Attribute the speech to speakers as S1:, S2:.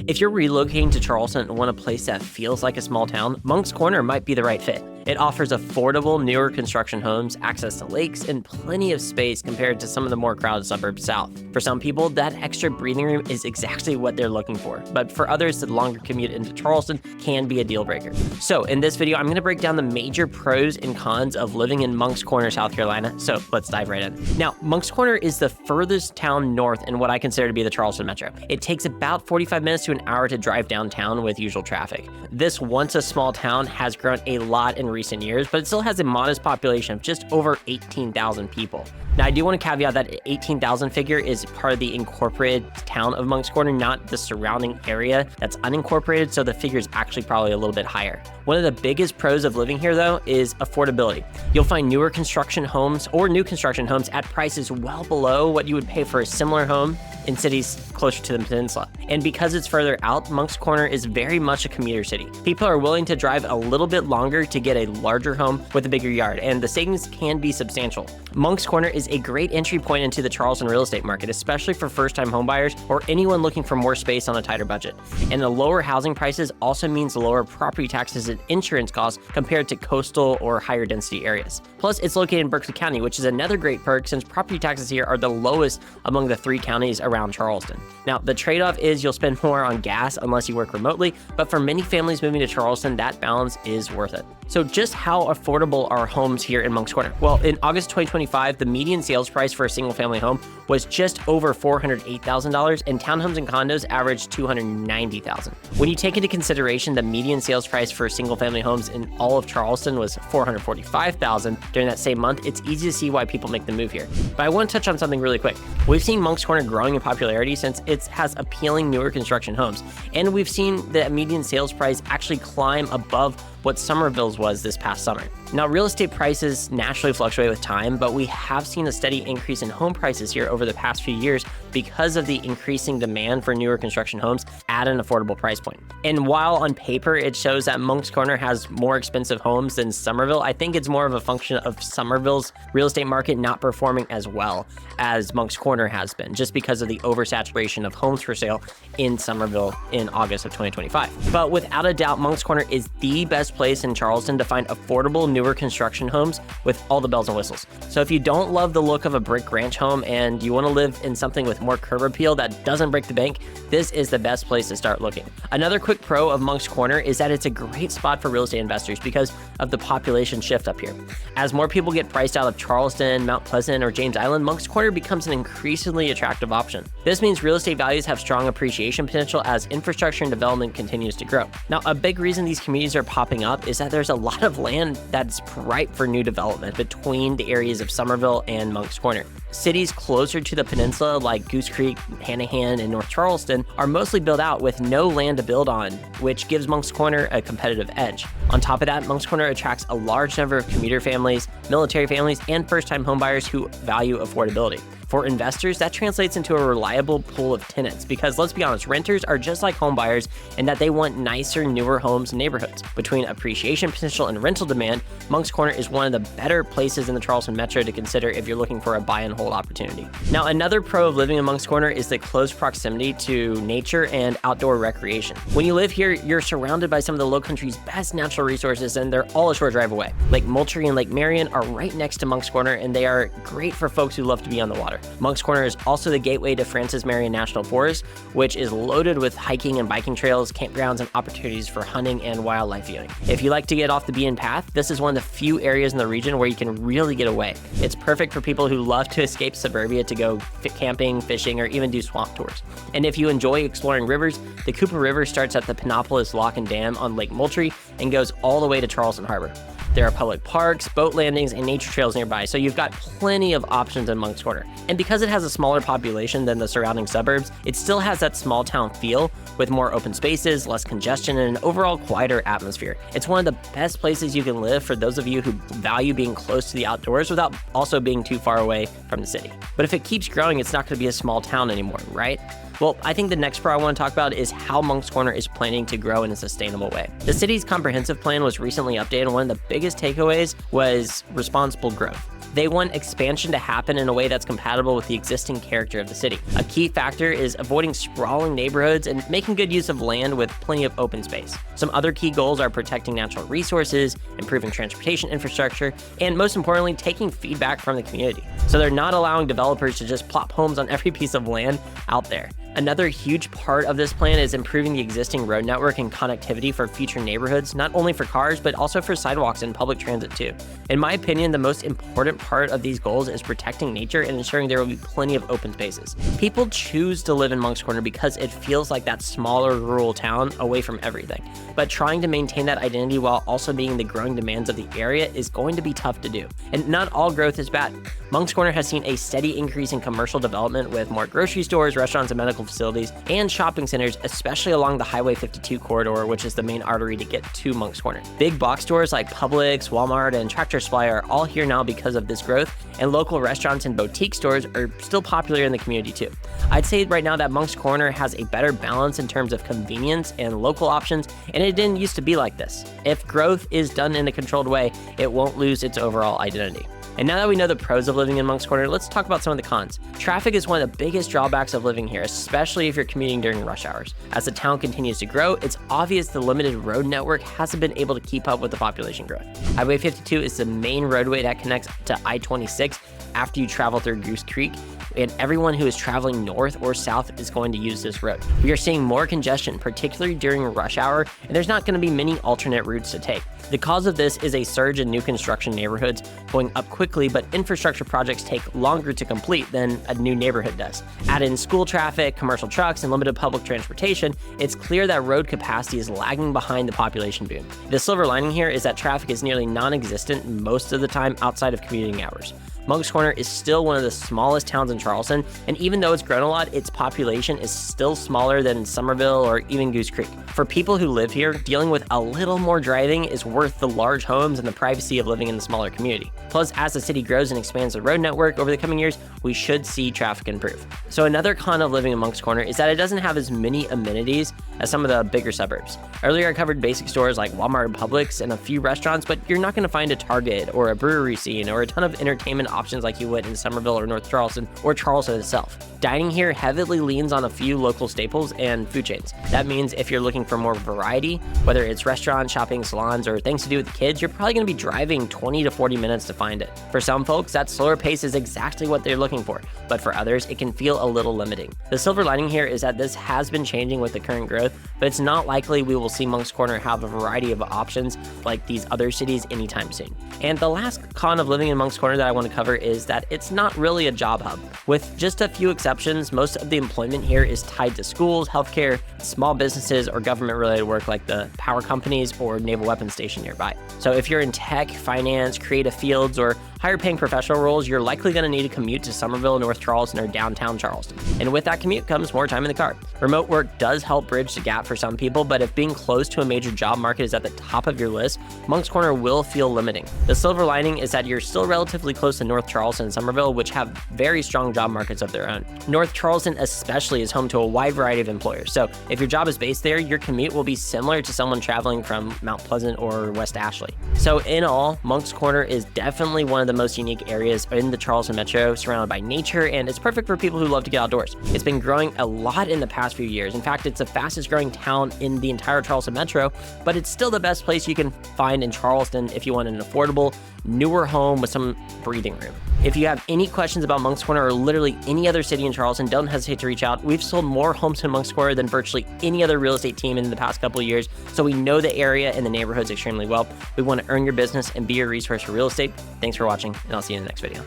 S1: If you're relocating to Charleston and want a place that feels like a small town, Moncks Corner might be the right fit. It offers affordable, newer construction homes, access to lakes, and plenty of space compared to some of the more crowded suburbs south. For some people, that extra breathing room is exactly what they're looking for, but for others, the longer commute into Charleston can be a deal breaker. So in this video, I'm going to break down the major pros and cons of living in Moncks Corner, South Carolina. So let's dive right in. Now, Moncks Corner is the furthest town north in what I consider to be the Charleston metro. It takes about 45 minutes to an hour to drive downtown with usual traffic. This once a small town has grown a lot in recent years, but it still has a modest population of just over 18,000 people. Now, I do want to caveat that 18,000 figure is part of the incorporated town of Moncks Corner, not the surrounding area that's unincorporated, so the figure is actually probably a little bit higher. One of the biggest pros of living here, though, is affordability. You'll find newer construction homes or new construction homes at prices well below what you would pay for a similar home in cities closer to the peninsula. And because it's further out, Moncks Corner is very much a commuter city. People are willing to drive a little bit longer to get a larger home with a bigger yard, and the savings can be substantial. Moncks Corner is a great entry point into the Charleston real estate market, especially for first-time homebuyers or anyone looking for more space on a tighter budget. And the lower housing prices also means lower property taxes and insurance costs compared to coastal or higher density areas. Plus, it's located in Berkeley County, which is another great perk since property taxes here are the lowest among the 3 counties around Charleston. Now, the trade-off is you'll spend more on gas unless you work remotely, but for many families moving to Charleston, that balance is worth it. So just how affordable are homes here in Moncks Corner? Well, in August 2025, the median sales price for a single-family home was just over $408,000, and townhomes and condos averaged $290,000. When you take into consideration the median sales price for single-family homes in all of Charleston was $445,000 during that same month, it's easy to see why people make the move here. But I want to touch on something really quick. We've seen Moncks Corner growing in popularity since it has appealing newer construction homes, and we've seen the median sales price actually climb above what Somerville's was this past summer. Now, real estate prices naturally fluctuate with time, but we have seen a steady increase in home prices here over the past few years because of the increasing demand for newer construction homes at an affordable price point. And while on paper it shows that Moncks Corner has more expensive homes than Somerville, I think it's more of a function of Somerville's real estate market not performing as well as Moncks Corner has been, just because of the oversaturation of homes for sale in Somerville in August of 2025. But without a doubt, Moncks Corner is the best place in Charleston to find affordable newer construction homes with all the bells and whistles. So if you don't love the look of a brick ranch home and you want to live in something with more curb appeal that doesn't break the bank, this is the best place to start looking. Another quick pro of Moncks Corner is that it's a great spot for real estate investors because of the population shift up here. As more people get priced out of Charleston, Mount Pleasant, or James Island, Moncks Corner becomes an increasingly attractive option. This means real estate values have strong appreciation potential as infrastructure and development continues to grow. Now, a big reason these communities are popping up is that there's a lot of land that's ripe for new development between the areas of Somerville and Moncks Corner. Cities closer to the peninsula like Goose Creek, Hanahan, and North Charleston are mostly built out with no land to build on, which gives Moncks Corner a competitive edge. On top of that, Moncks Corner attracts a large number of commuter families, military families, and first-time homebuyers who value affordability. For investors, that translates into a reliable pool of tenants because, let's be honest, renters are just like homebuyers in that they want nicer, newer homes and neighborhoods. Between appreciation potential and rental demand, Moncks Corner is one of the better places in the Charleston metro to consider if you're looking for a buy and hold opportunity. Now, another pro of living in Moncks Corner is the close proximity to nature and outdoor recreation. When you live here, you're surrounded by some of the Lowcountry's best natural resources, and they're all a short drive away. Lake Moultrie and Lake Marion are right next to Moncks Corner, and they are great for folks who love to be on the water. Moncks Corner is also the gateway to Francis Marion National Forest, which is loaded with hiking and biking trails, campgrounds, and opportunities for hunting and wildlife viewing. If you like to get off the beaten path, this is one of the few areas in the region where you can really get away. It's perfect for people who love to escape suburbia to go camping, fishing, or even do swamp tours. And if you enjoy exploring rivers, the Cooper River starts at the Penopolis Lock and Dam on Lake Moultrie and goes all the way to Charleston Harbor. There are public parks, boat landings, and nature trails nearby, so you've got plenty of options in Moncks Corner. And because it has a smaller population than the surrounding suburbs, it still has that small town feel with more open spaces, less congestion, and an overall quieter atmosphere. It's one of the best places you can live for those of you who value being close to the outdoors without also being too far away from the city. But if it keeps growing, it's not going to be a small town anymore, right? Well, I think the next pro I want to talk about is how Moncks Corner is planning to grow in a sustainable way. The city's comprehensive plan was recently updated, and one of the biggest takeaways was responsible growth. They want expansion to happen in a way that's compatible with the existing character of the city. A key factor is avoiding sprawling neighborhoods and making good use of land with plenty of open space. Some other key goals are protecting natural resources, improving transportation infrastructure, and most importantly, taking feedback from the community. So they're not allowing developers to just plop homes on every piece of land out there. Another huge part of this plan is improving the existing road network and connectivity for future neighborhoods, not only for cars, but also for sidewalks and public transit too. In my opinion, the most important part of these goals is protecting nature and ensuring there will be plenty of open spaces. People choose to live in Moncks Corner because it feels like that smaller rural town away from everything. But trying to maintain that identity while also meeting the growing demands of the area is going to be tough to do. And not all growth is bad. Moncks Corner has seen a steady increase in commercial development with more grocery stores, restaurants, and medical facilities, and shopping centers, especially along the Highway 52 corridor, which is the main artery to get to Moncks Corner. Big box stores like Publix, Walmart, and Tractor Supply are all here now because of this growth, and local restaurants and boutique stores are still popular in the community too. I'd say right now that Moncks Corner has a better balance in terms of convenience and local options, and it didn't used to be like this. If growth is done in a controlled way, it won't lose its overall identity. And now that we know the pros of living in Moncks Corner, let's talk about some of the cons. Traffic is one of the biggest drawbacks of living here, especially if you're commuting during rush hours. As the town continues to grow, it's obvious the limited road network hasn't been able to keep up with the population growth. Highway 52 is the main roadway that connects to I-26 after you travel through Goose Creek, and everyone who is traveling north or south is going to use this road. We are seeing more congestion, particularly during rush hour, and there's not going to be many alternate routes to take. The cause of this is a surge in new construction neighborhoods going up quickly, but infrastructure projects take longer to complete than a new neighborhood does. Add in school traffic, commercial trucks, and limited public transportation, it's clear that road capacity is lagging behind the population boom. The silver lining here is that traffic is nearly non-existent most of the time outside of commuting hours. Moncks Corner is still one of the smallest towns in Charleston, and even though it's grown a lot, its population is still smaller than Somerville or even Goose Creek. For people who live here, dealing with a little more driving is worth the large homes and the privacy of living in the smaller community. Plus, as the city grows and expands the road network over the coming years, we should see traffic improve. So another con of living in Moncks Corner is that it doesn't have as many amenities as some of the bigger suburbs. Earlier, I covered basic stores like Walmart and Publix and a few restaurants, but you're not going to find a Target or a brewery scene or a ton of entertainment options like you would in Somerville or North Charleston or Charleston itself. Dining here heavily leans on a few local staples and food chains. That means if you're looking for more variety, whether it's restaurants, shopping, salons, or things to do with the kids, you're probably going to be driving 20 to 40 minutes to find it. For some folks, that slower pace is exactly what they're looking for, but for others, it can feel a little limiting. The silver lining here is that this has been changing with the current growth, but it's not likely we will see Moncks Corner have a variety of options like these other cities anytime soon. And the last con of living in Moncks Corner that I want to cover is that it's not really a job hub. With just a few exceptions, most of the employment here is tied to schools, healthcare, small businesses, or government-related work like the power companies or naval weapons station nearby. So if you're in tech, finance, creative fields, or higher-paying professional roles, you're likely going to need to commute to Somerville, North Charleston, or downtown Charleston. And with that commute comes more time in the car. Remote work does help bridge the gap for some people, but if being close to a major job market is at the top of your list, Moncks Corner will feel limiting. The silver lining is that you're still relatively close to North Charleston and Somerville, which have very strong job markets of their own. North Charleston especially is home to a wide variety of employers, so if your job is based there, your commute will be similar to someone traveling from Mount Pleasant or West Ashley. So in all, Moncks Corner is definitely one of the most unique areas in the Charleston Metro, surrounded by nature, and it's perfect for people who love to get outdoors. It's been growing a lot in the past few years. In fact, it's the fastest growing town in the entire Charleston Metro, but it's still the best place you can find in Charleston if you want an affordable, newer home with some breathing room. If you have any questions about Moncks Corner or literally any other city in Charleston, don't hesitate to reach out. We've sold more homes in Moncks Corner than virtually any other real estate team in the past couple of years, so we know the area and the neighborhoods extremely well. We want to earn your business and be your resource for real estate. Thanks for watching, and I'll see you in the next video.